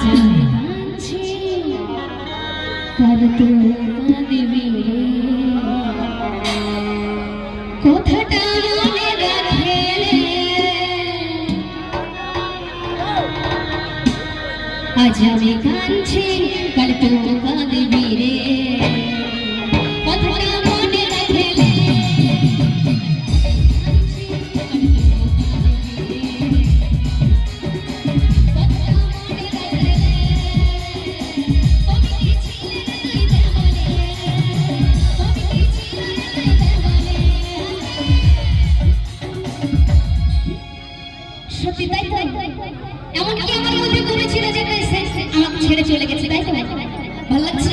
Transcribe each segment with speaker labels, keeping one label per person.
Speaker 1: আজ আমি কাঁদছি কাল তুই কাঁদবি রে কথাটা মনে রাখে আজ আমি কাঁদছি কাল তুই কাঁদবি রে কথাটা মনে রাখে সত্যি তাই তো এমনকি আমার মধ্যে করেছিল যে আমাকে ছেড়ে চলে গেছে তাই তো ভালো লাগছে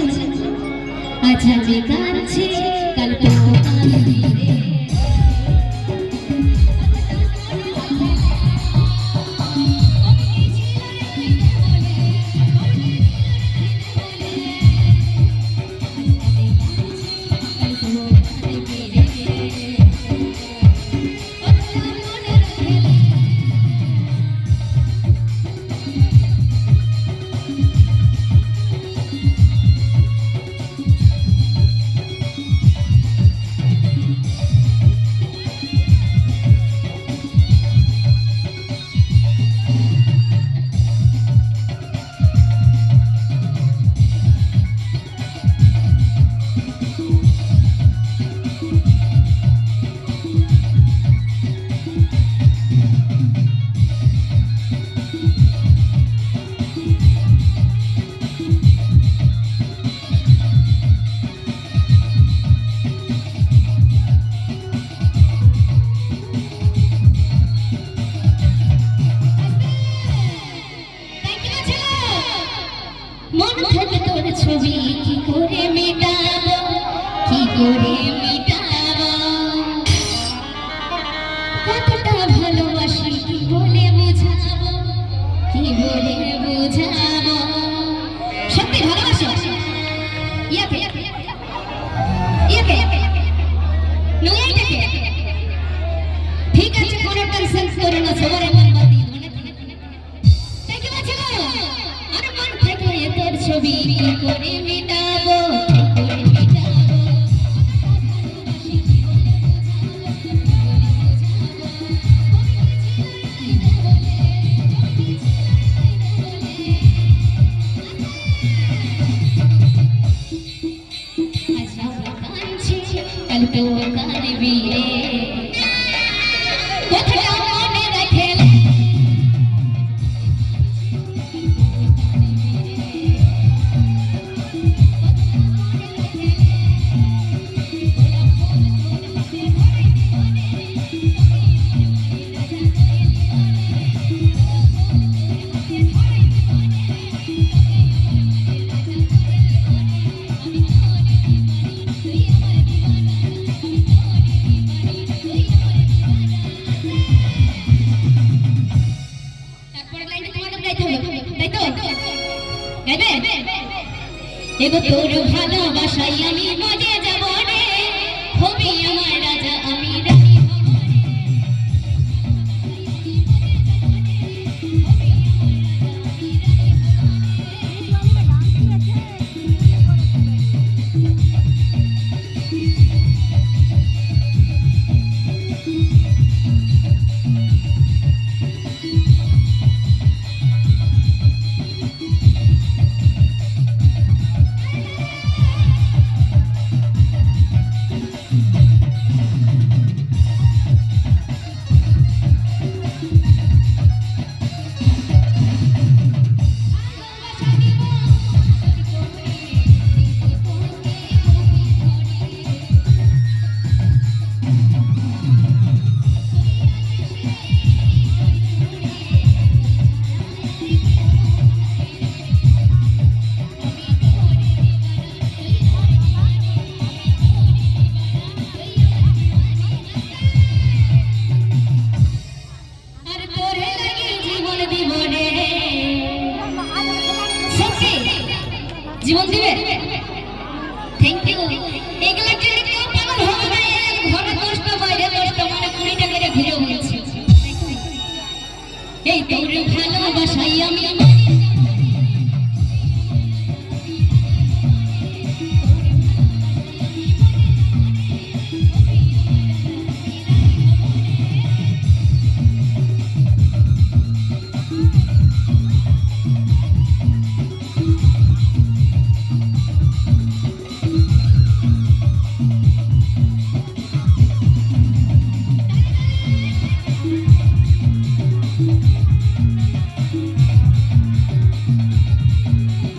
Speaker 1: আজ আমি কাঁদছি কাল তো কাঁদবি রে মন থেকে তোর ছবি কি করে মেটাবো কি করে মেটাবো কতটা ভালোবাসি কি বলে বোঝাবো কি বলে বোঝাবো সত্যি ভালোবাসো ইয়াকে ঠিক আছে কোনো টেনশন করো না সবার মন বাতি তাই কি বলছো আর মন থেকে তোর ছবি কি করে মেটাবো কাল তো কাঁদবি রে কথাটা মনে রাখে এগো তোর ভালোবাসাই আমি মজে যাব রে হবি আমার রাজা আমি রানী জীবন দিবে থ্যাংক ইউ এগুলা কি কেউ পাগল হবে না ঘরে কষ্ট বাইরে কষ্ট মানে 20 টাকা করে ঘুরে হচ্ছে এই তোর ভালোবাসাই আমি